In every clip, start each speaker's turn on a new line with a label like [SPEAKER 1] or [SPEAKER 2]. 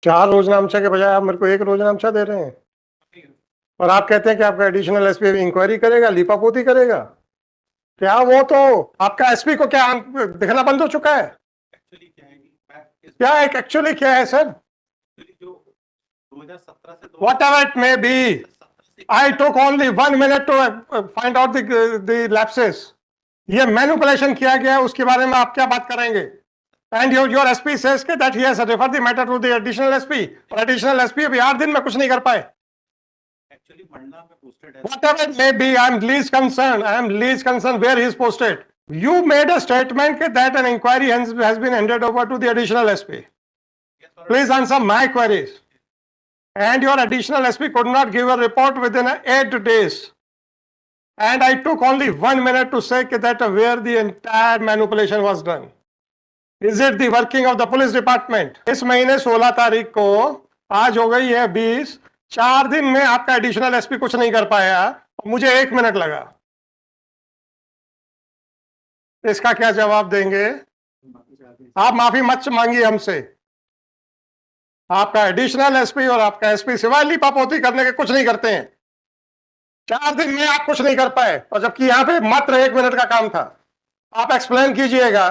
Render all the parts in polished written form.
[SPEAKER 1] 4 रोजनामचा के बजाय आप मेरे को 1 रोजनामचा दे रहे हैं और आप कहते हैं कि आपका एडिशनल एसपी इंक्वायरी करेगा, लीपापोती करेगा। क्या वो तो आपका एसपी को क्या दिखना बंद हो चुका है? क्या है एक्चुअली क्या है sir? Whatever it may be, I took only 1 minute to find out the lapses. ये मैनिपुलेशन किया गया है, उसके बारे में आप क्या बात करेंगे? And your SP says that he has referred the matter to the additional SP, और additional SP अभी 8 दिन में कुछ नहीं कर पाए। Whatever it may be, I am least concerned where he is posted. You made a statement that an inquiry has been handed over to the additional SP. Please answer my queries. And your additional SP could not give a report within 8 days. And I took only 1 minute to say that where the entire manipulation was done. Is it the working of the police department? इस महीने 16 तारीख को, आज हो गई है 20, 4 दिन में आपका एडिशनल एसपी कुछ नहीं कर पाया और मुझे 1 मिनट लगा। इसका क्या जवाब देंगे? आप माफी मत मांगिए हमसे। आपका एडिशनल एसपी और आपका एसपी सिवाय लीपापोती करने के कुछ नहीं करते हैं। 4 दिन में आप कुछ नहीं कर पाए, और जबकि यहाँ पे मात्र 1 मिनट का काम था। आप एक्सप्लेन कीजिएगा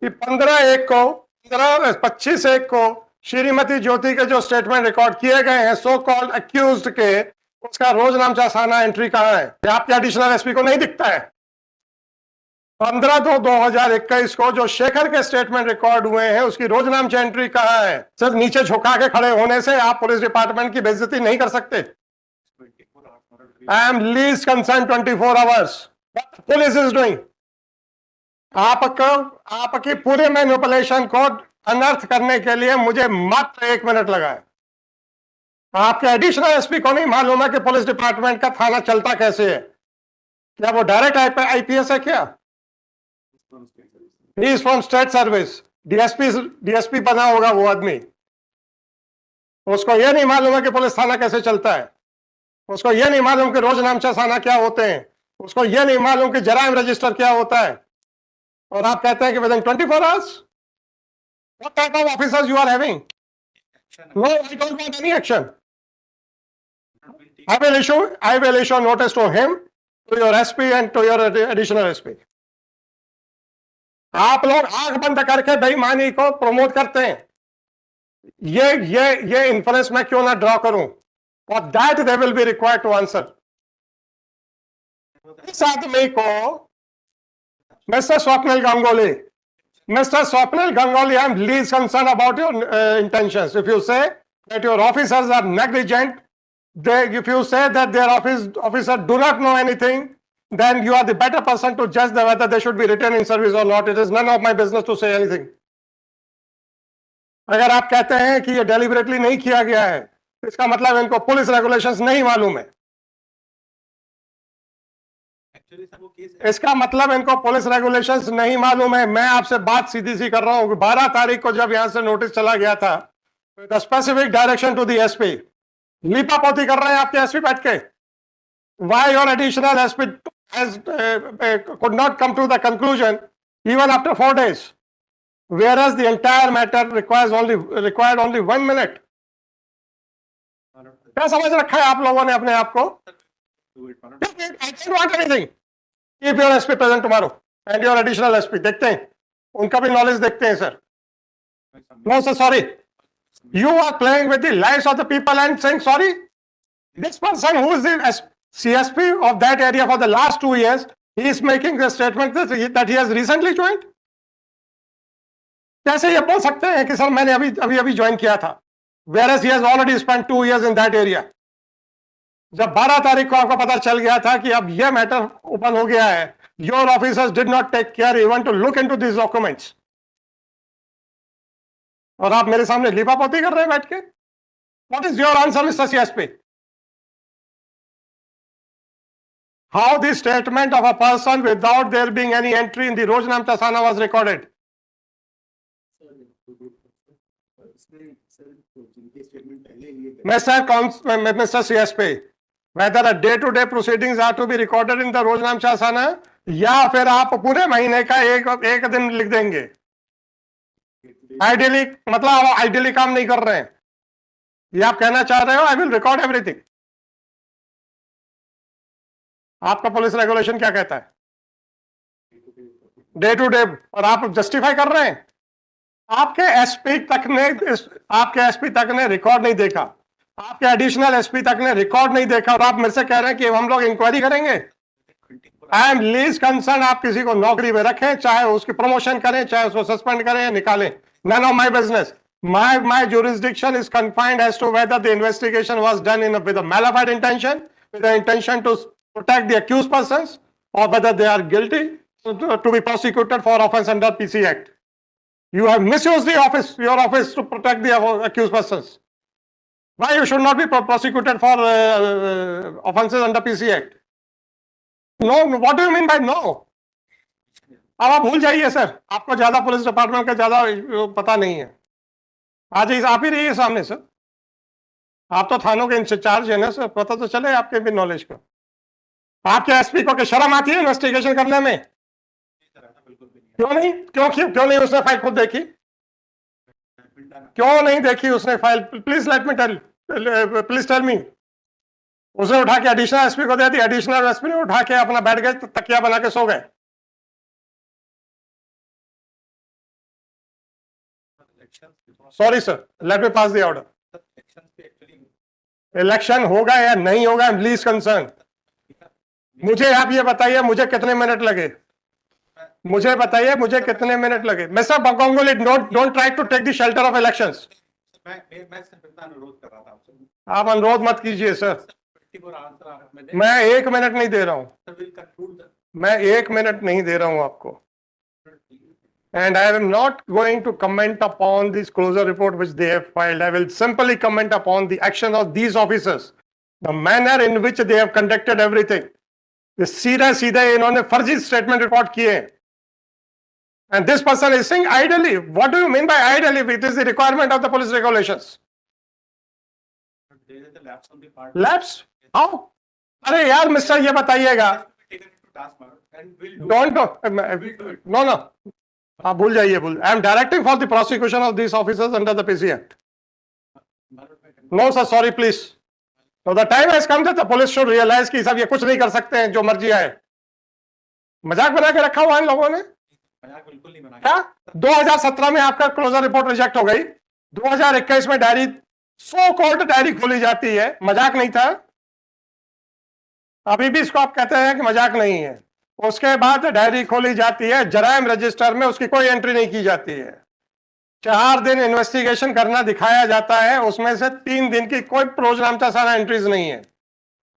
[SPEAKER 1] कि 25/1 को श्रीमती ज्योति के जो स्टेटमेंट रिकॉर्ड किए गए हैं सो कॉल्ड अक्यूज्ड के, उसका रोजनामचा साना एंट्री कहाँ है? आपके एडिशनल एसपी को नहीं दिखता है? 15/2/2021 को जो शेखर के स्टेटमेंट रिकॉर्ड हुए हैं उसकी रोजनामचा एंट्री कहाँ है? सिर्फ नीचे झुका के खड़े होने से आप पुलिस डिपार्टमेंट की बेइज्जती नहीं कर सकते। I am least concern 24 hours what police is doing. आपके पूरे मैनिपुलेशन को अनर्थ करने के लिए मुझे मात्र 1 मिनट लगा है। आपके एडिशनल एसपी को नहीं मालूम है कि पुलिस डिपार्टमेंट का थाना चलता कैसे है? क्या वो डायरेक्ट आईपीएस है क्या? He is from state service, DSP बना होगा वो आदमी। उसको यह नहीं मालूम है कि पुलिस थाना कैसे चलता है। उसको यह नहीं मालूम कि रोजनामचा थाना क्या होते हैं। उसको यह नहीं मालूम कि जराइम रजिस्टर क्या होता है। और आप कहते हैं कि within 24 hours? What type of officers you are having? No, I don't want any action. I will issue notice to him, to your SP and to your additional SP. आप लोग आंख बंद करके बेईमानी को प्रमोट करते हैं। ये इन्फ्लुएंस मैं क्यों ना ड्रॉ करूं? और that they will be required to answer. इस आदमी को Mr. Swapnil Ganguly, I am least concerned about your intentions. If you say that your officers are negligent, if you say that their officers do not know anything, then you are the better person to judge whether they should be retained in service or not. It is none of my business to say anything. अगर आप कहते हैं कि ये deliberately नहीं किया गया है, इसका मतलब इनको पुलिस रेगुलेशंस नहीं मालूम है। इसका मतलब इनको पुलिस रेगुलेशंस नहीं मालूम है। मैं आपसे बात सीधी सी कर रहा हूं। 12 तारीख को जब यहां से नोटिस चला गया था, the specific direction to the SP, लीपापोती कर रहे हैं आपके एसपी बैठ के। Why your additional SP could not come to the conclusion even after 4 days, whereas the entire matter required only 1 minute. क्या समझ रखा है आप लोगों ने अपने आप को? I don't want anything. Keep your SP present tomorrow and your additional SP. देखते हैं, उनका भी नॉलेज देखते हैं sir. No sir, sorry. You are playing with the lives of the people and saying sorry. This person who is the CSP of that area for the last 2 years, he is making the statement that he has recently joined. कैसे ये बोल सकते हैं कि sir मैंने अभी join किया था, whereas he has already spent 2 years in that area. जब 12 तारीख को आपको पता चल गया था कि अब यह मैटर ओपन हो गया है, your officers did not take care even to look into these documents. और आप मेरे सामने लीपापोती कर रहे हैं बैठ के। What is your answer, Mr. CSP? How the statement of a person without there being any entry in the Rojanamcha Sana was recorded? Mr. CSP, whether a day-to-day proceedings are to be recorded in the Rojanamcha Sana, या फिर आप पूरे महीने का एक दिन लिख देंगे। आइडियली मतलब आप आइडियली काम नहीं कर रहे हैं। ये आप कहना चाह रहे हो? I will record everything. आपका पुलिस रेगुलेशन क्या कहता है? डे टू डे, और आप जस्टिफाई कर रहे हैं। आपके एसपी तक ने रिकॉर्ड नहीं देखा, आपके एडिशनल एसपी तक ने रिकॉर्ड नहीं देखा, और आप मेरे से कह रहे हैं कि हम लोग इंक्वायरी करेंगे। आई एम लीस्ट कंसर्न, आप किसी को नौकरी में रखें, चाहे उसकी प्रमोशन करें, चाहे उसको सस्पेंड करें या निकालें, none of my business. My jurisdiction is confined as to whether the investigation was done with a mala fide intention, with the intention to protect the accused persons, or whether they are guilty to be prosecuted for offense under PC Act. You have misused your office to protect the accused persons. Why you should not be prosecuted for offenses under PC Act? No, what do you mean by no? अब आप भूल जाइए sir, आपको ज्यादा police department का ज्यादा पता नहीं है। आज आप ही रहिए सामने सर, आप तो थानों के इंचार्ज है ना सर, पता तो चले आपके भी नॉलेज का। आपके एसपी को शर्म आती है इन्वेस्टिगेशन करने में? क्यों नहीं? क्यों नहीं उसने फाइल खुद देखी? क्यों नहीं देखी उसने फाइल? Please tell me. उसने उठा के एडिशनल एसपी को दे दी, एडिशनल एसपी ने उठा के अपना बैठ गए, तकिया बना के सो गए। Sorry sir, let me pass the order. Election होगा या नहीं होगा, आई एम लीस्ट कंसर्न। मुझे आप ये बताइए, मुझे कितने मिनट लगे? मुझे बताइए मुझे कितने मिनट लगे? Mister Ganguly, don't try to take the shelter of elections. आप अनुरोध मत कीजिए सर, मैं 1 मिनट नहीं दे रहा हूं, मैं 1 मिनट नहीं दे रहा हूं आपको। And I am not going to comment upon this closure report which they have filed. I will simply comment upon the action of these officers, the manner in which they have conducted everything. सीधे इन्होंने फर्जी statement record किए। And this person is saying idly. What do you mean by idly? It is the requirement of the police regulations. Lapse? How? अरे यार mister, ये बताइएगा। No. आप भूल जाइए, I am directing for the prosecution of this officers under the PC act. No sir, sorry please. So the time has come that the police should realize कि सब ये कुछ नहीं कर सकते हैं, जो मर्जी आए। मजाक बना के रखा हुआ इन लोगों ने। बिल्कुल नहीं बना। क्या 2017 में आपका क्लोजर रिपोर्ट रिजेक्ट हो गई, 2021 में डायरी, सो कॉल्ड डायरी खोली जाती है, मजाक नहीं था। अभी भी इसको आप कहते हैं कि मजाक नहीं है। उसके बाद डायरी खोली जाती है, जराइम रजिस्टर में उसकी कोई एंट्री नहीं की जाती है। 4 दिन इन्वेस्टिगेशन करना दिखाया जाता है, उसमें से 3 दिन की कोई प्रोग्राम सारा एंट्रीज नहीं है।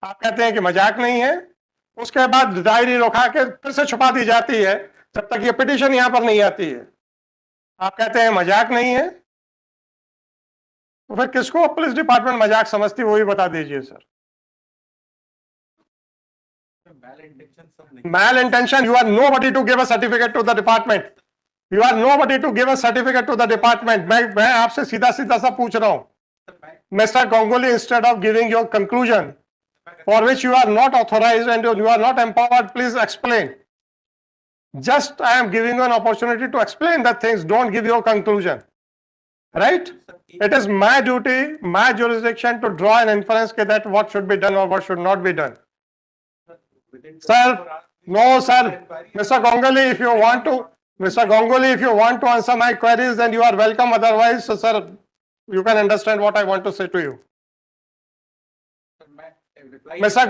[SPEAKER 1] आप कहते हैं कि मजाक नहीं है। उसके बाद डायरी रोका के फिर से छुपा दी जाती है जब तक ये पिटीशन यहां पर नहीं आती है। आप कहते हैं मजाक नहीं है, तो फिर किसको पुलिस डिपार्टमेंट मजाक समझती, वो भी बता दीजिए sir. Malintention, you are nobody to give a certificate to the department. You are nobody to give a certificate to the department. मैं आपसे सीधा सा पूछ रहा हूं Mr. Ganguly, instead of giving your conclusion for which you are not authorized and you are not empowered, please explain. Just I am giving you an opportunity to explain the things. Don't give your conclusion. Right? It is my duty, my jurisdiction to draw an inference that what should be done or what should not be done. Sir, no, sir. Mr. Ganguly, if you want to answer my queries, then you are welcome. Otherwise, sir, you can understand what I want to say to you. Mr.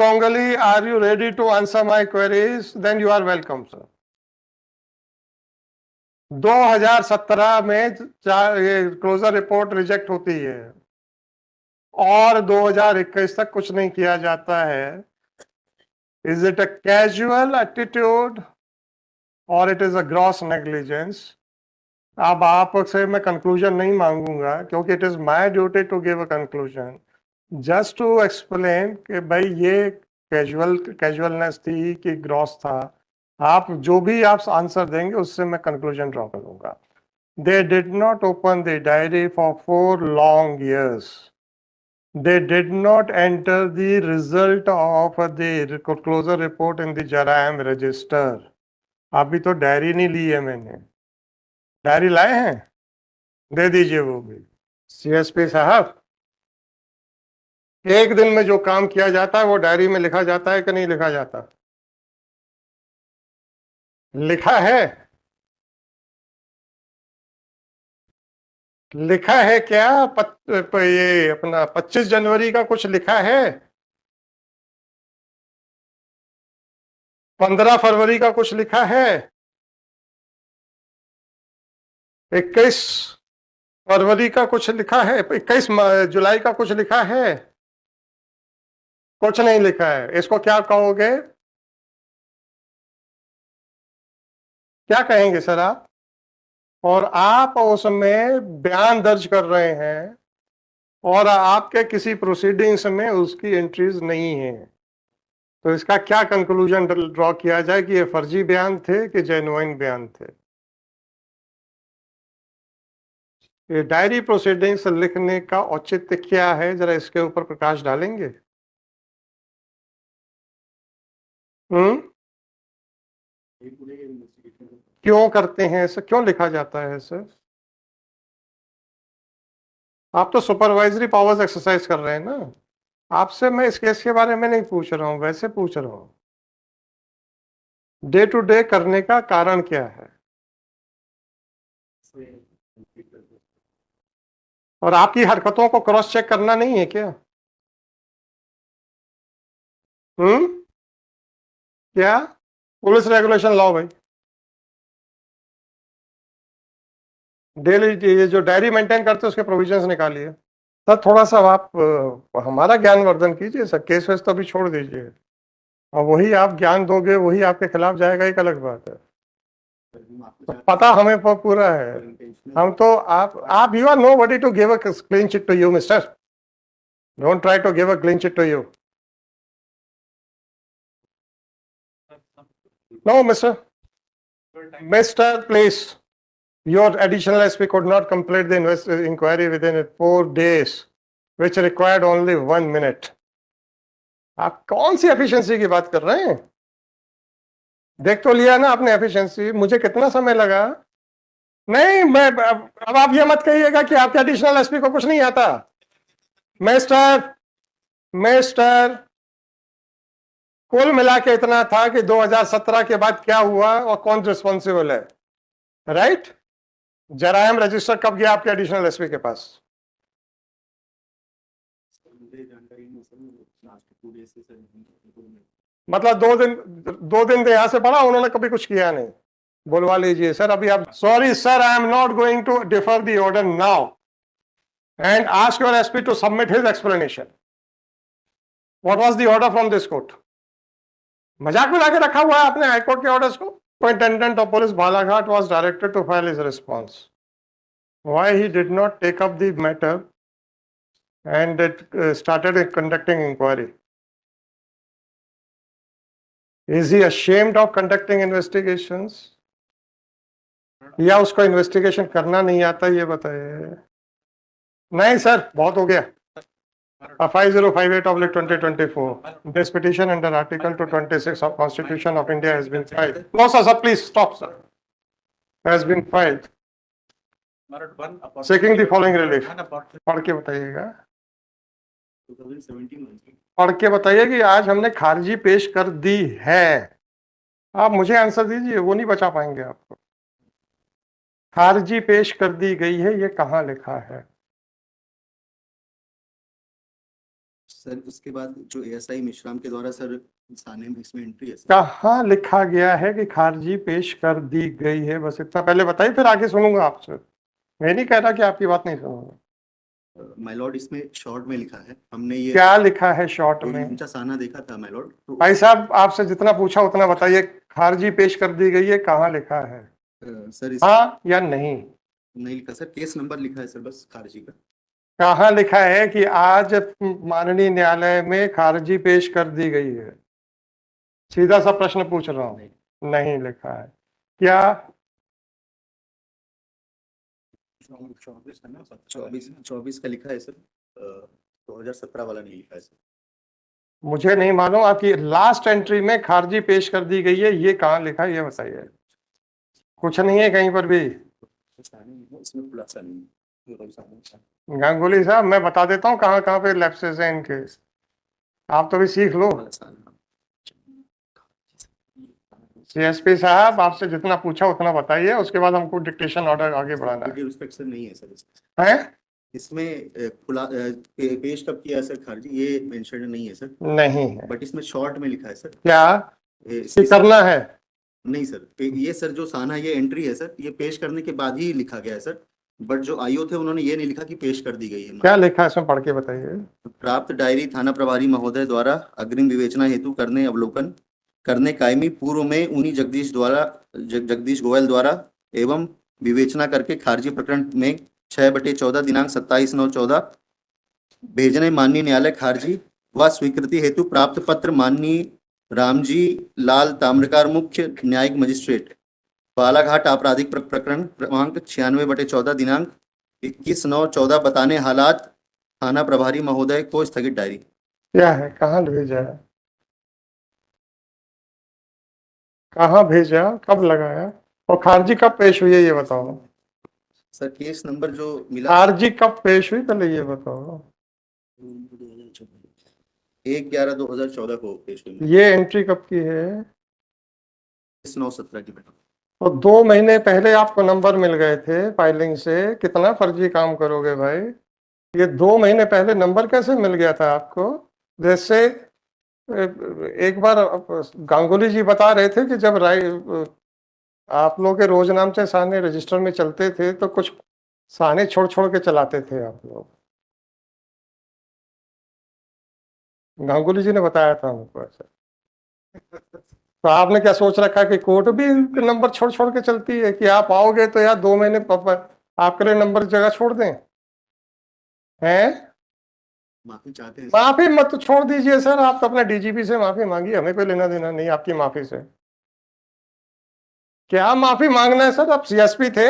[SPEAKER 1] Ganguly, are you ready to answer my queries? Then you are welcome, sir. 2017 में closure report reject होती है और 2021 तक कुछ नहीं किया जाता है। Is it a casual attitude or it is a gross negligence? अब आपसे मैं कंक्लूजन नहीं मांगूंगा क्योंकि it is my duty to give a conclusion. Just to explain कि भाई ये कैजुअलनेस थी कि ग्रॉस था। आप जो भी आप आंसर देंगे उससे मैं कंक्लूजन ड्रॉ करूंगा। They did not open the diary for 4 long years. They did not enter the result of the closure report in the Jaraim register. अभी तो डायरी नहीं ली है मैंने। डायरी लाए हैं? दे दीजिए वो भी। सीएसपी साहब, एक दिन में जो काम किया जाता है वो डायरी में लिखा जाता है कि नहीं लिखा जाता? लिखा है? लिखा है क्या? ये अपना 25 जनवरी का कुछ लिखा है? 15 फरवरी का कुछ लिखा है? 21 फरवरी का कुछ लिखा है? 21 जुलाई का कुछ लिखा है? कुछ नहीं लिखा है। इसको क्या कहोगे? क्या कहेंगे सर आप? और आप उसमें बयान दर्ज कर रहे हैं और आपके किसी प्रोसीडिंग्स में उसकी एंट्रीज नहीं है, तो इसका क्या कंक्लूजन ड्रॉ किया जाए कि ये फर्जी बयान थे कि जेन्युइन बयान थे? ये डायरी प्रोसीडिंग्स लिखने का औचित्य क्या है, जरा इसके ऊपर प्रकाश डालेंगे? क्यों करते हैं ऐसा? क्यों लिखा जाता है सर? आप तो सुपरवाइजरी पावर्स एक्सरसाइज कर रहे हैं ना। आपसे मैं इस केस के बारे में नहीं पूछ रहा हूं, वैसे पूछ रहा हूं डे टू डे करने का कारण क्या है? और आपकी हरकतों को क्रॉस चेक करना नहीं है क्या? क्या? पुलिस रेगुलेशन लाओ भाई। डेली ये जो डायरी मेंटेन करते हैं उसके प्रोविजंस निकालिए। सर थोड़ा सा आप हमारा ज्ञानवर्धन कीजिए सर, केस वेस तो अभी छोड़ दीजिए। और वही आप ज्ञान दोगे वही आपके खिलाफ जाएगा, एक अलग बात है। तो पता हमें पूरा है। हम तो आप you are nobody to give a clean chit to you mister. Don't try to give a clean chit to you. No mister please, your additional SP could not complete the inquiry within 4 days, which required only 1 minute. आप कौन सी efficiency की बात कर रहे हैं? देख तो लिया ना आपने एफिशिएंसी, मुझे कितना समय लगा? नहीं, मैं अब आप ये मत कहिएगा कि आपके एडिशनल एसपी को कुछ नहीं आता। मिस्टर मिस्टर कुल मिला के इतना था कि 2017 के बाद क्या हुआ और कौन रिस्पॉन्सिबल है, राइट? जरायम रजिस्टर कब गया आपके एडिशनल एसपी के पास? मतलब 2 दिन यहां से पढ़ा, उन्होंने कभी कुछ किया नहीं। बुलवा लीजिए सर अभी आप। Sorry sir, I am not going to defer the order now and ask your SP to submit his explanation. What was the order from this court? मजाक में लाके रखा हुआ है आपने हाईकोर्ट के ऑर्डर्स को। Superintendent of Police Balaghat was directed to file his response. Why he did not take up the matter and it started conducting inquiry? Is he ashamed of conducting investigations? या उसको investigation करना नहीं आता, ये बताइए। नहीं sir, बहुत हो गया। 5058/2024. This petition under Article 226 of Constitution of India has been filed. No sir, please stop sir. Has been filed. Seeking the following relief. पढ़ के बताइएगा। पढ़ के बताइए कि आज हमने खारिजी पेश कर दी है। आप मुझे आंसर दीजिए, वो नहीं बचा पाएंगे आपको। खारिजी पेश कर दी गई है, ये कहाँ लिखा है?
[SPEAKER 2] सर उसके बाद जो एएसआई मिश्राम के द्वारा सर थाने में इसमें एंट्री है।
[SPEAKER 1] कहाँ लिखा गया है कि खारिजी पेश कर दी गई है? बस इतना पहले बताइए, फिर आगे सुनूंगा आपसे। मैं नहीं कह रहा कि आपकी बात नहीं सुनूंगा।
[SPEAKER 2] माय लॉर्ड, इसमें शॉर्ट में लिखा है, हमने ये
[SPEAKER 1] क्या लिखा है शॉर्ट में?
[SPEAKER 2] साना देखा था माय लॉर्ड। तो
[SPEAKER 1] भाई साहब, आपसे जितना पूछा उतना बताइए। खारिजी पेश कर दी गई है, कहाँ लिखा है?
[SPEAKER 2] सर
[SPEAKER 1] हाँ या नहीं?
[SPEAKER 2] नहीं लिखा सर, केस नंबर लिखा है सर बस खारिजी का।
[SPEAKER 1] कहाँ लिखा है कि आज माननीय न्यायालय में खारिजी पेश कर दी गई है? सीधा सा प्रश्न पूछ रहा हूँ। नहीं लिखा है क्या?
[SPEAKER 2] 24 का लिखा है सर, 2017 वाला नहीं लिखा है सर।
[SPEAKER 1] मुझे नहीं मालूम, आपकी लास्ट एंट्री में खारिजी पेश कर दी गई है, ये कहाँ लिखा है ये बताइए। कुछ नहीं है कहीं पर भी।
[SPEAKER 2] इसमें खुलासा नहीं।
[SPEAKER 1] गांगुली साहब, मैं बता देता हूँ कहाँ कहाँ पे लैप्सेस हैं इनके, आप तो भी सीख लो। सीएसपी साहब, आपसे जितना पूछा उतना बताइए, उसके बाद हमको डिक्टेशन ऑर्डर आगे बढ़ाना
[SPEAKER 2] विद रिस्पेक्ट सर नहीं है सर
[SPEAKER 1] है।
[SPEAKER 2] इसमें पेश कब किया सर खारिजी ये मेंशन नहीं है सर,
[SPEAKER 1] नहीं है।
[SPEAKER 2] बट इसमें शॉर्ट में लिखा है सर।
[SPEAKER 1] क्या
[SPEAKER 2] इसकी
[SPEAKER 1] करना है?
[SPEAKER 2] नहीं सर, ये सर जो साना ये एंट्री है सर, ये पेश करने के बाद ही लिखा गया है सर, बट जो आईओ थे उन्होंने ये नहीं लिखा कि पेश कर दी गई है।
[SPEAKER 1] क्या लिखा है इसमें, पढ़ के बताइए।
[SPEAKER 2] प्राप्त डायरी थाना प्रभारी महोदय द्वारा अग्रिम विवेचना हेतु करने अवलोकन करने कायमी पूर्व में उन्हीं जगदीश गोयल द्वारा एवं विवेचना करके खारिजी प्रकरण में 6/14 दिनांक 27/9/14 भेजने माननीय न्यायालय खारिजी व स्वीकृति हेतु प्राप्त पत्र माननीय रामजी लाल ताम्रकार मुख्य न्यायिक मजिस्ट्रेट बालाघाट आपराधिक प्रकरण क्रमांक 96/14 दिनांक 21/9/14 बताने हालात थाना प्रभारी महोदय को स्थगित डायरी।
[SPEAKER 1] क्या है, कहाँ भेजा है, कहाँ भेजा, कब लगाया, और खारिजी कब पेश हुई है ये बताओ।
[SPEAKER 2] सर केस नंबर जो मिला,
[SPEAKER 1] खारिजी कब पेश हुई पहले ये बताओ।
[SPEAKER 2] 1/11/2014 को पेश हुई।
[SPEAKER 1] ये एंट्री कब की है?
[SPEAKER 2] 9/17 की मैडम।
[SPEAKER 1] तो 2 महीने पहले आपको नंबर मिल गए थे फाइलिंग से, कितना फर्जी काम करोगे भाई। ये 2 महीने पहले नंबर कैसे मिल गया था आपको? जैसे एक बार गांगुली जी बता रहे थे कि जब आप लोग के रोजनामचे साने रजिस्टर में चलते थे तो कुछ साने छोड़ छोड़ के चलाते थे आप लोग। गांगुली जी ने बताया था हमको ऐसा। तो आपने क्या सोच रखा है कि कोर्ट भी नंबर छोड़ छोड़ के चलती है, कि आप आओगे तो यार 2 महीने आपके लिए नंबर जगह छोड़ दें? हैं?
[SPEAKER 2] माफी चाहते हैं
[SPEAKER 1] माफी मत छोड़ दीजिए सर, आप तो अपने डीजीपी से माफी मांगिए, हमें कोई लेना देना नहीं आपकी माफी से। क्या माफी मांगना है सर, आप सीएसपी थे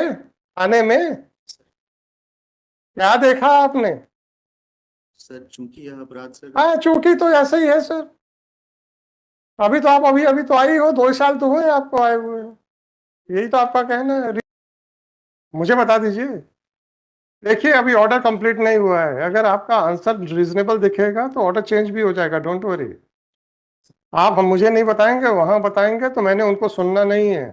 [SPEAKER 1] आने में, क्या देखा आपने?
[SPEAKER 2] सर चूंकि यह अपराध सर।
[SPEAKER 1] हाँ, चूंकि तो ऐसा ही है सर। अभी तो आप अभी तो आई हो, 2 साल तो हुए आपको आए हुए, यही तो आपका कहना है। मुझे बता दीजिए। देखिए, अभी ऑर्डर कंप्लीट नहीं हुआ है, अगर आपका आंसर रीजनेबल दिखेगा तो ऑर्डर चेंज भी हो जाएगा, डोंट वरी। आप हम मुझे नहीं बताएंगे, वहां बताएंगे तो मैंने उनको सुनना नहीं है,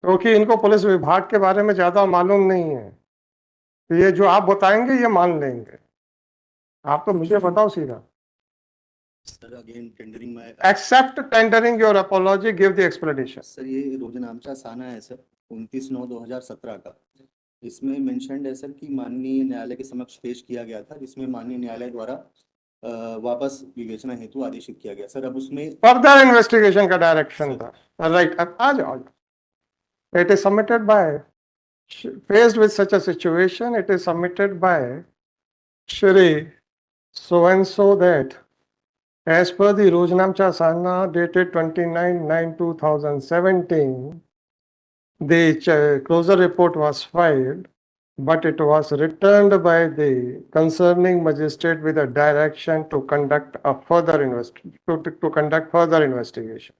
[SPEAKER 1] क्योंकि इनको पुलिस विभाग के बारे में ज्यादा मालूम नहीं है। तो ये जो आप बताएंगे ये मान लेंगे, आप तो मुझे बताओ सीधा।
[SPEAKER 2] सर अगेन टेंडरिंग में
[SPEAKER 1] except tendering your apology, give the explanation.
[SPEAKER 2] Sir ये रोजनामचा साना है सर 29/9/2017 का, इसमें मेंशन्ड है सर कि माननीय न्यायालय के समक्ष पेश किया गया था, जिसमें माननीय न्यायालय द्वारा वापस विवेचना हेतु आदेशित किया गया सर। अब उसमें
[SPEAKER 1] फर्दर इन्वेस्टिगेशन का डायरेक्शन था, राइट। अब आ जाओ। It is submitted by, faced with such a situation, it is submitted by Shri so and so that as per the Rojanamcha Sana dated 29/9/2017, the closure report was filed, but it was returned by the concerning magistrate with a direction to conduct a further investigation.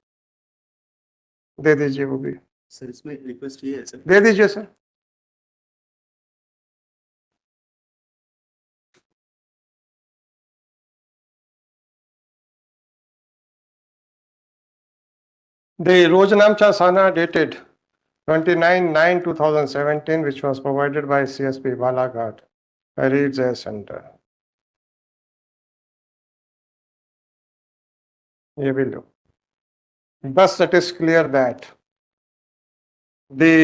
[SPEAKER 1] दे दीजिए वो भी।
[SPEAKER 2] Sir इसमें request ये है sir,
[SPEAKER 1] दे दीजिए sir. The Rojanamcha Sana dated 29/9/2017, which was provided by CSP Balaghat, reads as under. ये भी लो। Thus it is clear that the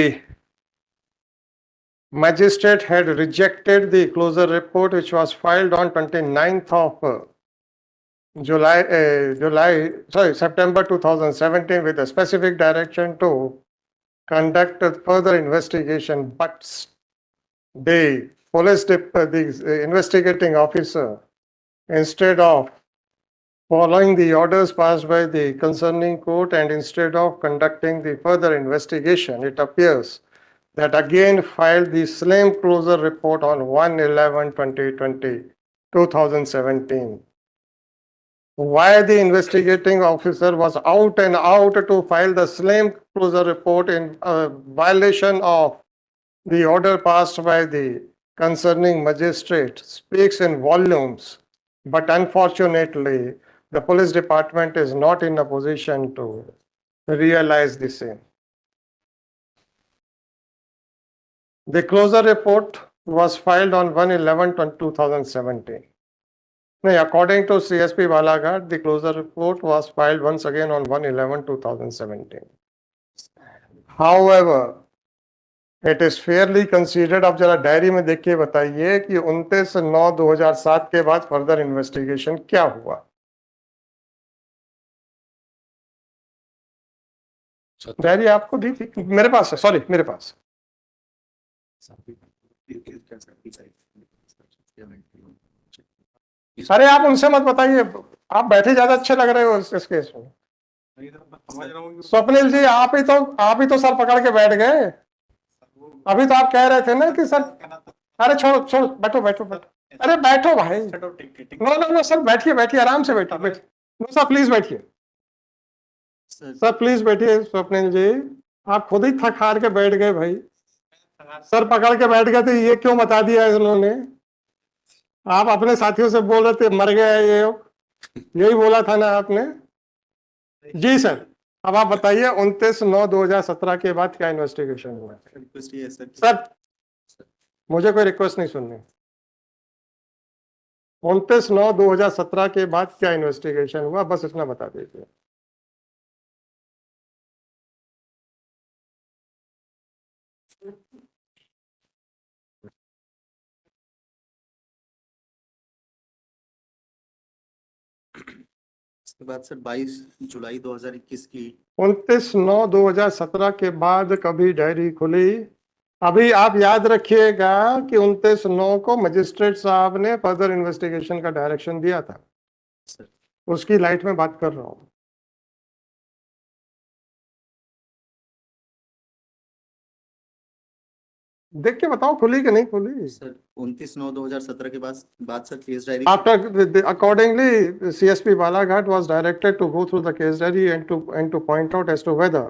[SPEAKER 1] magistrate had rejected the closure report which was filed on 29th of September 2017 with a specific direction to conduct a further investigation, but the investigating officer, instead of following the orders passed by the concerning court and instead of conducting the further investigation, it appears that again filed the same closure report on 1/11/2017. Why the investigating officer was out and out to file the same closure report in violation of the order passed by the concerning magistrate speaks in volumes, but unfortunately, the police department is not in a position to realize the same. The closure report was filed on 1/11/2017. No, according to CSP Balaghat, the closure report was filed once again on 1/11/2017. However, it is fairly considered, अब जरा diary में देख के बताइए कि 29/9/2007 के बाद further investigation क्या हुआ? डायरी आपको दी थी? मेरे पास है, सॉरी मेरे पास। अरे आप उनसे मत बताइए, आप बैठे ज्यादा अच्छे लग रहे हो इस केस में। स्वप्निल जी, आप ही तो सर पकड़ के बैठ गए। अभी तो आप कह रहे थे ना कि सर, अरे छोड़ो छोड़ो, बैठो बैठो बैठो, अरे बैठो भाई, नो नो नो सर, बैठिए बैठिए, आराम से बैठिए बैठिए, नो सर प्लीज बैठिए, सर प्लीज बैठिए। स्वप्निल जी, आप खुद ही थक हार के बैठ गए भाई, सर पकड़ के बैठ गए थे, ये क्यों बता दिया इन्होंने? आप अपने साथियों से बोल रहे थे मर गया ये, यही बोला था ना आपने? जी सर, अब आप बताइए 29/9/2017 के बाद क्या इन्वेस्टिगेशन हुआ? सर मुझे कोई रिक्वेस्ट नहीं सुननी। 29/9/2017 के बाद क्या इन्वेस्टिगेशन हुआ, बस इतना बता दीजिए।
[SPEAKER 2] इसके बाद सर 22 जुलाई 2021 की
[SPEAKER 1] 29/9/2017 के बाद कभी डायरी खुली? अभी आप याद रखिएगा कि 29/9 को मजिस्ट्रेट साहब ने फर्दर इन्वेस्टिगेशन का डायरेक्शन दिया था,
[SPEAKER 2] सर
[SPEAKER 1] उसकी लाइट में बात कर रहा हूं। देख के बताओ खुली कि नहीं खुली?
[SPEAKER 2] सर 29/9/2017 के बाद sir case diary
[SPEAKER 1] After accordingly, CSP Balaghat was directed to go through the case diary and to point out as to whether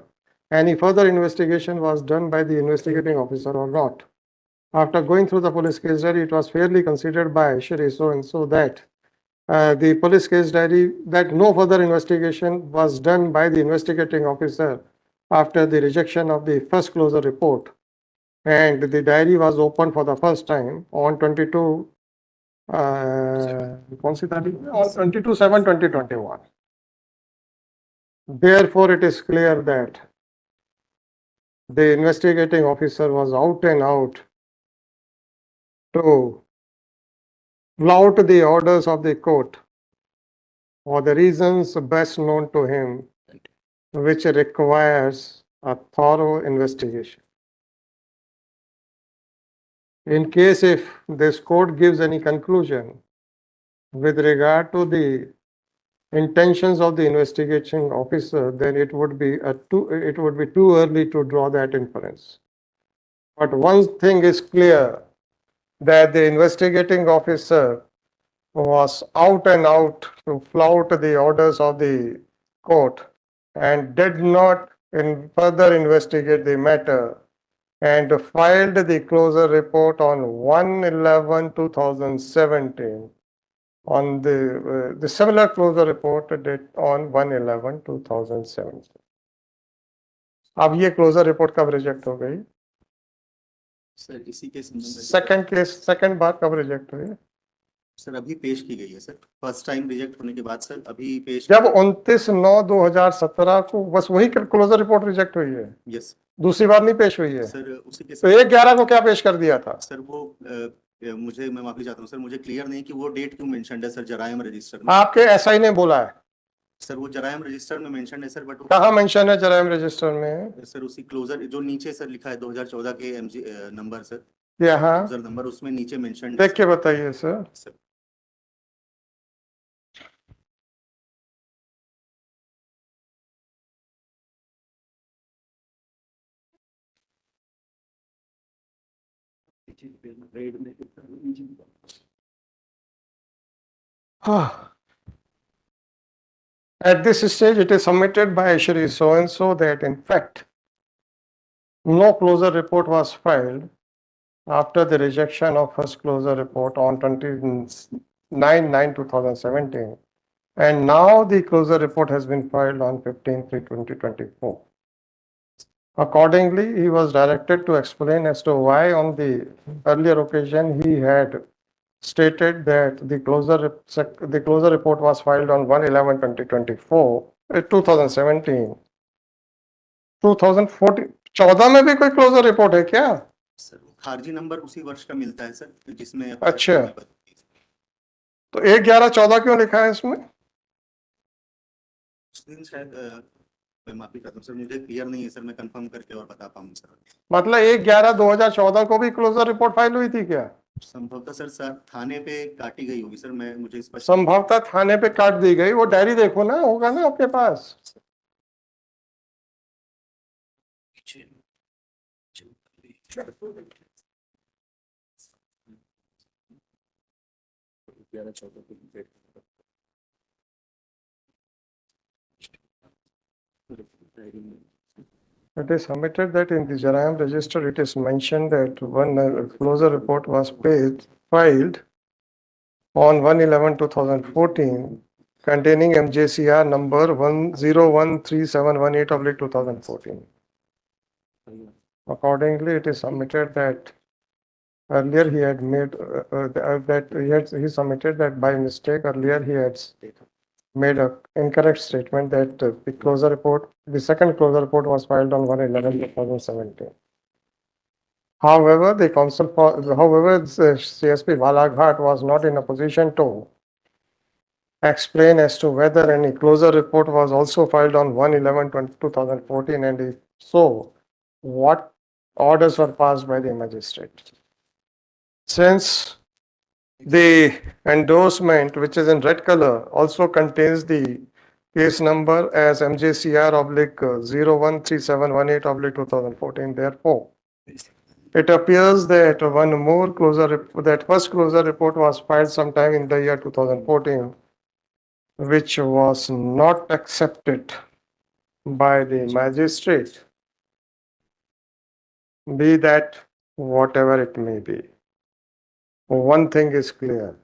[SPEAKER 1] any further investigation was done by the investigating officer or not. After going through the police case diary, it was fairly considered by Shri so and so that the police case diary that no further investigation was done by the investigating officer after the rejection of the first closure report, and the diary was opened for the first time on 22 कौन सी तारीख में? On 22/7/2021. Therefore, it is clear that the investigating officer was out and out to flout the orders of the court for the reasons best known to him, which requires a thorough investigation. In case if this court gives any conclusion with regard to the intentions of the investigating officer, then it would be too early to draw that inference. But one thing is clear, that the investigating officer was out and out to flout the orders of the court and did not further investigate the matter, and filed the closure report on 1/11/2017 on the similar closure report date on 1/11/2017. अब ये closure report कब reject हो गई?
[SPEAKER 2] Sir इसी के
[SPEAKER 1] second बार कब reject हुई?
[SPEAKER 2] Sir अभी पेश की गई है सर, फर्स्ट टाइम रिजेक्ट होने के बाद सर अभी पेश
[SPEAKER 1] जब 29/9/2017 को बस वही क्लोजर रिपोर्ट रिजेक्ट हुई है?
[SPEAKER 2] यस
[SPEAKER 1] दूसरी बार नहीं पेश हुई है?
[SPEAKER 2] सर उसी के
[SPEAKER 1] तो 1/11 को क्या पेश कर दिया था?
[SPEAKER 2] सर वो मैं माफी चाहता हूँ सर, मुझे क्लियर नहीं कि वो डेट क्यों मेंशन्ड है सर जरायम रजिस्टर में।
[SPEAKER 1] आपके एसआई ने बोला है?
[SPEAKER 2] सर वो जरायम रजिस्टर में मेंशन है सर, बट
[SPEAKER 1] कहाँ मेंशन है जरायम रजिस्टर में?
[SPEAKER 2] सर उसी क्लोजर जो नीचे सर लिखा है 2014 के एमजी नंबर सर,
[SPEAKER 1] यहाँ
[SPEAKER 2] क्लोजर नंबर उसमें नीचे मेंशन
[SPEAKER 1] देख के बताइए sir.
[SPEAKER 2] Sir
[SPEAKER 1] At this stage, it is submitted by Shri so and so that in fact no closure report was filed after the rejection of first closure report on 29/9/2017, and now the closure report has been filed on 15/3/2024. Accordingly, he was directed to explain as to why on the earlier occasion he had stated that the closure report was filed on 1/11/2024, 2017. 2014, 14 में भी कोई closure report है क्या?
[SPEAKER 2] Sir खारिजी number उसी वर्ष का मिलता है सर, जिसमें
[SPEAKER 1] अच्छा, तो 1/11/14 क्यों लिखा है इसमें?
[SPEAKER 2] उस दिन शायद मैं माफी चाहता हूँ सर, मुझे क्लियर नहीं है सर, मैं कंफर्म करके और बता पाऊंगा सर।
[SPEAKER 1] मतलब 1/11/2014 को भी क्लोजर रिपोर्ट फाइल हुई थी क्या?
[SPEAKER 2] संभवतः सर थाने पे काटी गई होगी सर, मैं मुझे स्पष्ट
[SPEAKER 1] संभवतः थाने पे काट दी गई, वो डायरी देखो ना, होगा ना आपके पास। It is submitted that in the Jarayam register, it is mentioned that one closure report was filed on 1/11/2014 containing MJCR number 1013718/2014. Accordingly, it is submitted that earlier he had made he submitted that by mistake earlier he had made a incorrect statement that the second closure report was filed on 1/11/2017. However, CSP Balaghat was not in a position to explain as to whether any closure report was also filed on 1/11/2014, and if so, what orders were passed by the magistrate. Since the endorsement, which is in red color, also contains the case number as MJCR/013718/2014. Therefore, it appears that that first closure report was filed sometime in the year 2014, which was not accepted by the magistrate, be that whatever it may be. One thing is clear,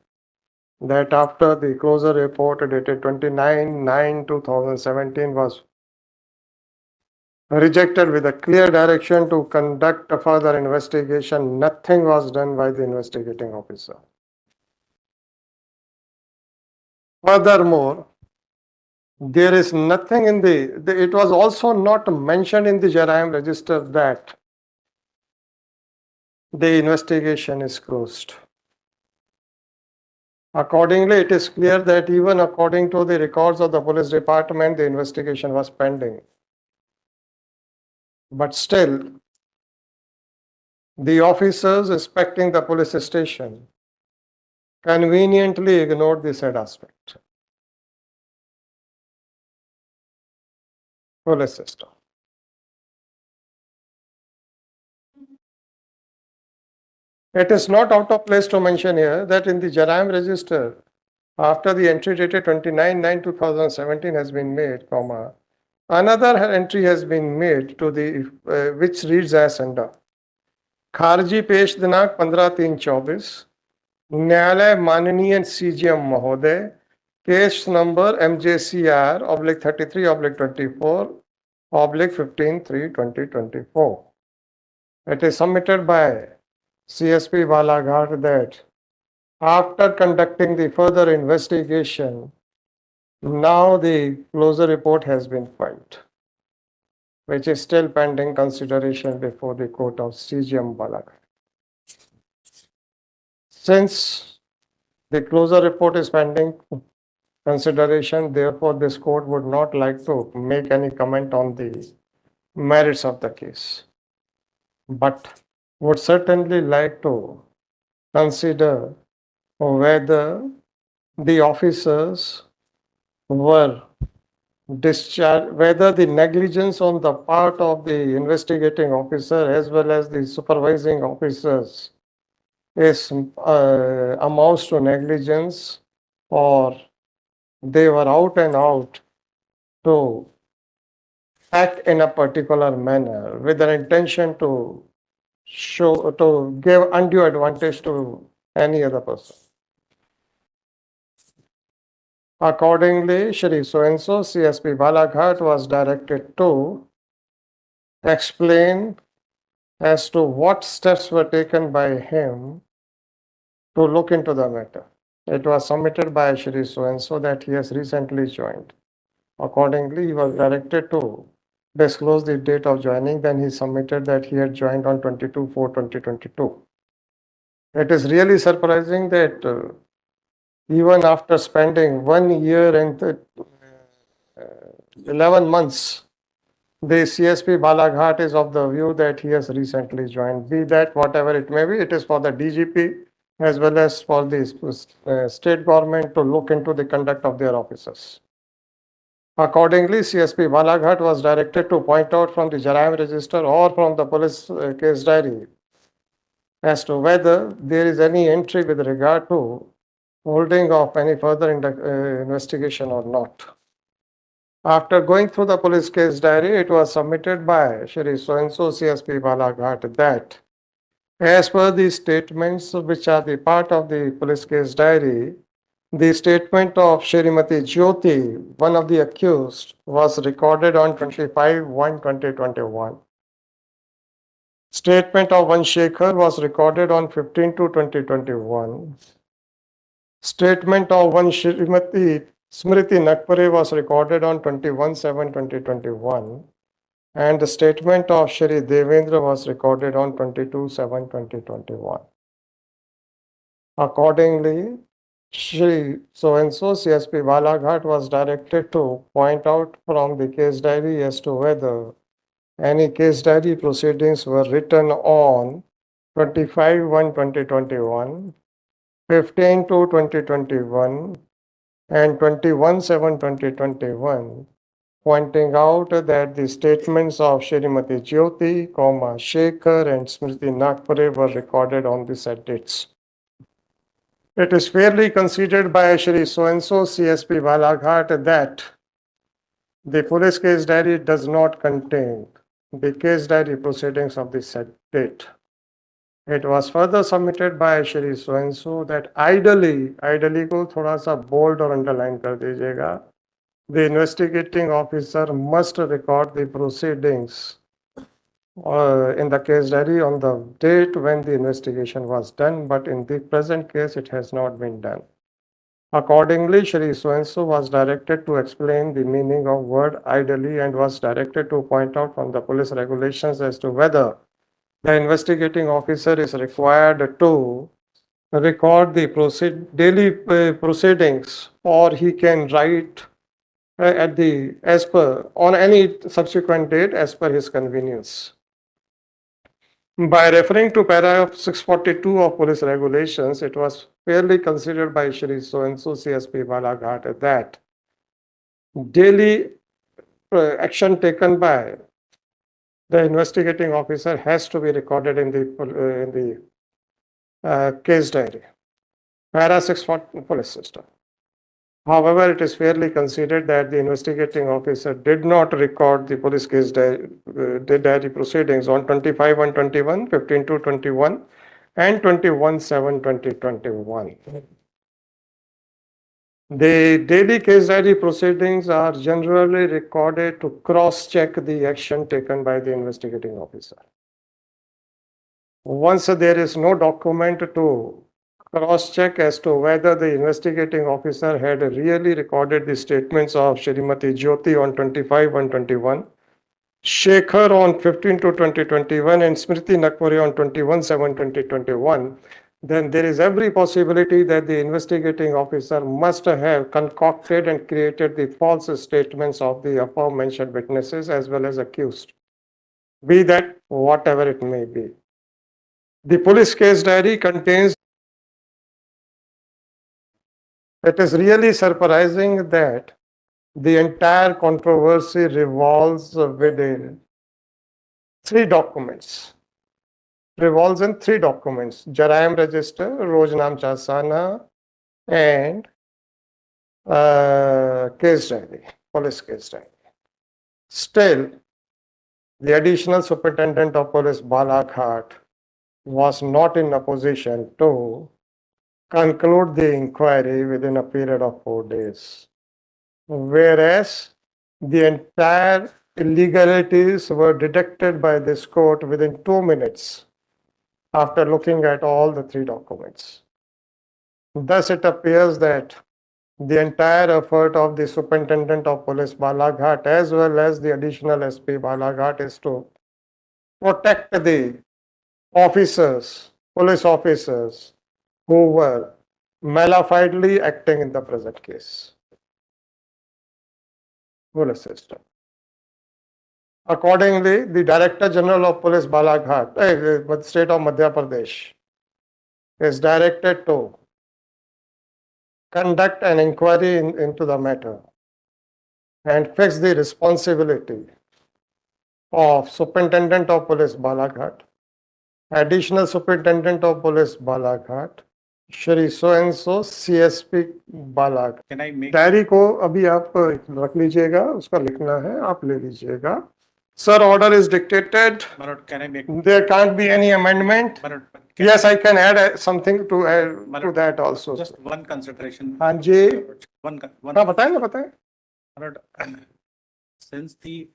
[SPEAKER 1] that after the closure report dated 29/9/2017 was rejected with a clear direction to conduct a further investigation, nothing was done by the investigating officer. Furthermore, there is nothing in it was also not mentioned in the Jarayam register that the investigation is closed. Accordingly, it is clear that even according to the records of the police department, the investigation was pending. But still, the officers inspecting the police station conveniently ignored the said aspect. Police system. It is not out of place to mention here that in the Jarayam register, after the entry dated 29/9/2017 has been made, another entry has been made to the which reads as under खारजी पेश दिनांक 15/3/24, न्यायालय माननीय CGM महोदय, case number MJCR/33/24/15/3/2024. It is submitted by CSP Balaghat that after conducting the further investigation, now the closure report has been filed, which is still pending consideration before the court of CGM Balaghat. Since the closure report is pending consideration, therefore this court would not like to make any comment on the merits of the case, but would certainly like to consider whether the officers were discharged, whether the negligence on the part of the investigating officer as well as the supervising officers is amounts to negligence, or they were out and out to act in a particular manner with an intention to to give undue advantage to any other person. Accordingly, Shri so-and-so CSP Balaghat was directed to explain as to what steps were taken by him to look into the matter. It was submitted by Shri so-and-so that he has recently joined. Accordingly, he was directed to disclose the date of joining. Then he submitted that he had joined on 22/4/2022. It is really surprising that even after spending 1 year and 11 months, the CSP Balaghat is of the view that he has recently joined. Be that whatever it may be, it is for the DGP as well as for the state government to look into the conduct of their officers. Accordingly, CSP Balaghat was directed to point out from the Jarayam register or from the police case diary as to whether there is any entry with regard to holding of any further investigation or not. After going through the police case diary, it was submitted by Shri so-and-so CSP Balaghat that as per the statements which are the part of the police case diary, the statement of Shrimati Jyoti, one of the accused, was recorded on 25/1/2021. Statement of one Shekhar was recorded on 15/2/2021. Statement of one Shrimati Smriti Nagpure was recorded on 21/7/2021. And the statement of Shri Devendra was recorded on 22/7/2021. Accordingly, Shri so-and-so CSP Balaghat was directed to point out from the case diary as to whether any case diary proceedings were written on 25/1/2021, 15/2/2021, and 21/7/2021, pointing out that the statements of Shrimati Jyoti, Shekhar, and Smriti Nagpure were recorded on the said dates. It is fairly considered by Shri so-and-so CSP Balaghat that the police case diary does not contain the case diary proceedings of the said date. It was further submitted by Shri so-and-so that ideally को थोड़ा सा bold और underline कर दीजिएगा. The investigating officer must record the proceedings in the case diary on the date when the investigation was done, but in the present case, it has not been done. Accordingly, Shri so-and-so was directed to explain the meaning of word ideally and was directed to point out from the police regulations as to whether the investigating officer is required to record the daily proceedings, or he can write as per on any subsequent date as per his convenience. By referring to paragraph 642 of police regulations, it was fairly considered by Shri so-and-so CSP Balaghat that daily action taken by the investigating officer has to be recorded in the case diary, para 640 police system. However, it is fairly considered that the investigating officer did not record the police case diary proceedings on 25/1/21, 15/2/21, and 21/7/2021. The daily case diary proceedings are generally recorded to cross-check the action taken by the investigating officer. Once there is no document to cross-check as to whether the investigating officer had really recorded the statements of Shrimati Jyoti on 25/1/21, Shekhar on 15/2/2021, and Smriti Nagpure on 21/7/2021, then there is every possibility that the investigating officer must have concocted and created the false statements of the aforementioned witnesses as well as accused, be that whatever it may be. The police case diary contains. It is really surprising that the entire controversy revolves within three documents. Revolves in three documents: Jarayam Register, Rojnam Chasana, and case diary, police case diary. Still, the additional superintendent of police Balaghat was not in a position to conclude the inquiry within a period of 4 days. Whereas the entire illegalities were detected by this court within 2 minutes after looking at all the 3 documents. Thus, it appears that the entire effort of the Superintendent of Police Balaghat as well as the additional SP Balaghat is to protect the officers, police officers who were malafidely acting in the present case. Police system. Accordingly, the Director General of Police Balaghat, State of Madhya Pradesh, is directed to conduct an inquiry into the matter and fix the responsibility of Superintendent of Police Balaghat, Additional Superintendent of Police Balaghat, Shri so and so CSP Balaghat.
[SPEAKER 3] Can I make
[SPEAKER 1] diary को अभी आप रख लीजिएगा, उसका लिखना है, आप ले लीजिएगा. Sir, order is dictated.
[SPEAKER 3] Malord, can I make
[SPEAKER 1] There can't be any amendment.
[SPEAKER 3] Malord,
[SPEAKER 1] Yes, I can add something to add to
[SPEAKER 3] Malord,
[SPEAKER 1] that also.
[SPEAKER 3] just one consideration.
[SPEAKER 1] हाँ जी,
[SPEAKER 3] One
[SPEAKER 1] हाँ बताएं ना बताएं.
[SPEAKER 3] Malord, since the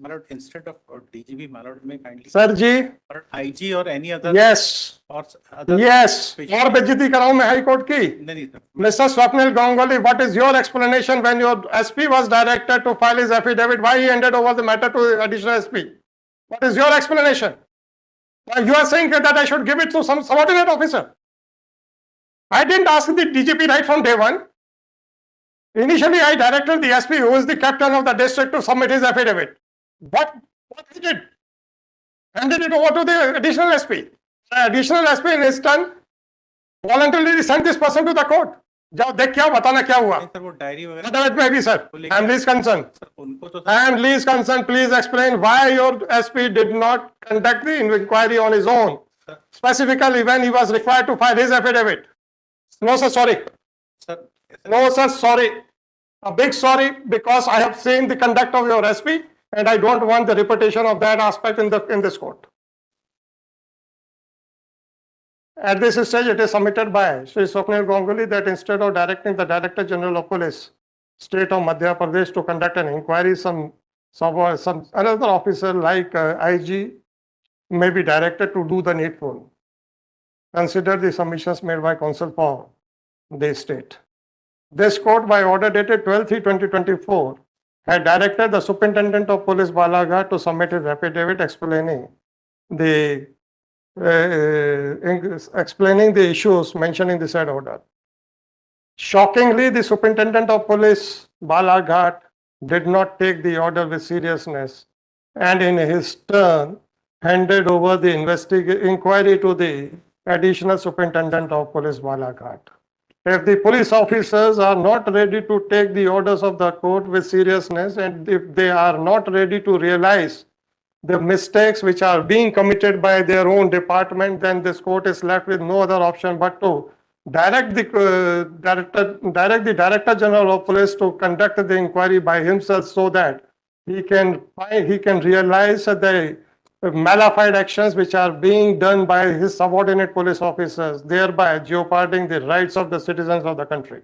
[SPEAKER 3] Malord, instead of DGP, Malord may kindly
[SPEAKER 1] sir ji,
[SPEAKER 3] Malord, IG or any other
[SPEAKER 1] yes,
[SPEAKER 3] or other
[SPEAKER 1] yes. और बेइज्जती कराऊं मैं high court की.
[SPEAKER 3] नहीं, sir.
[SPEAKER 1] Mr. Swapnil Ganguly, what is your explanation when your SP was directed to file his affidavit? Why he handed over the matter to additional SP? What is your explanation? You are saying that I should give it to some subordinate officer. I didn't ask the DGP right from day one. Initially, I directed the SP, who is the captain of the district, to submit his affidavit. What he did? Handed it over to the additional SP. The additional SP in his turn voluntarily sent this person to the court. जाओ देख क्या बताना क्या हुआ.
[SPEAKER 3] नहीं, sir, वो diary वगैरह
[SPEAKER 1] Let me be, sir. I am least concerned.
[SPEAKER 3] sir, उनको तो
[SPEAKER 1] I am least concerned. Please explain why your SP did not conduct the inquiry on his own. Specifically, when he was required to file his affidavit. No, sir, sorry.
[SPEAKER 3] sir,
[SPEAKER 1] No, sir, sorry. A big sorry, because I have seen the conduct of your SP and I don't want the repetition of that aspect in this court. At this stage, it is submitted by Sri Swapnil Ganguly that instead of directing the Director General of Police, State of Madhya Pradesh, to conduct an inquiry, some another officer like IG may be directed to do the needful. Consider the submissions made by Counsel for the state. This court, by order dated 12/3/2024, had directed the Superintendent of Police Balaghat to submit his affidavit explaining the issues mentioned in the said order. Shockingly, the Superintendent of Police Balaghat did not take the order with seriousness and in his turn handed over the inquiry to the Additional Superintendent of Police Balaghat. If the police officers are not ready to take the orders of the court with seriousness, and if they are not ready to realize the mistakes which are being committed by their own department, then this court is left with no other option but to direct the Director General of Police to conduct the inquiry by himself, so that he can realize the malafide actions which are being done by his subordinate police officers, thereby jeoparding the rights of the citizens of the country.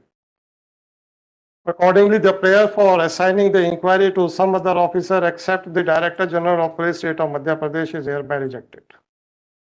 [SPEAKER 1] Accordingly, the prayer for assigning the inquiry to some other officer except the Director General of Police, State of Madhya Pradesh, is hereby rejected.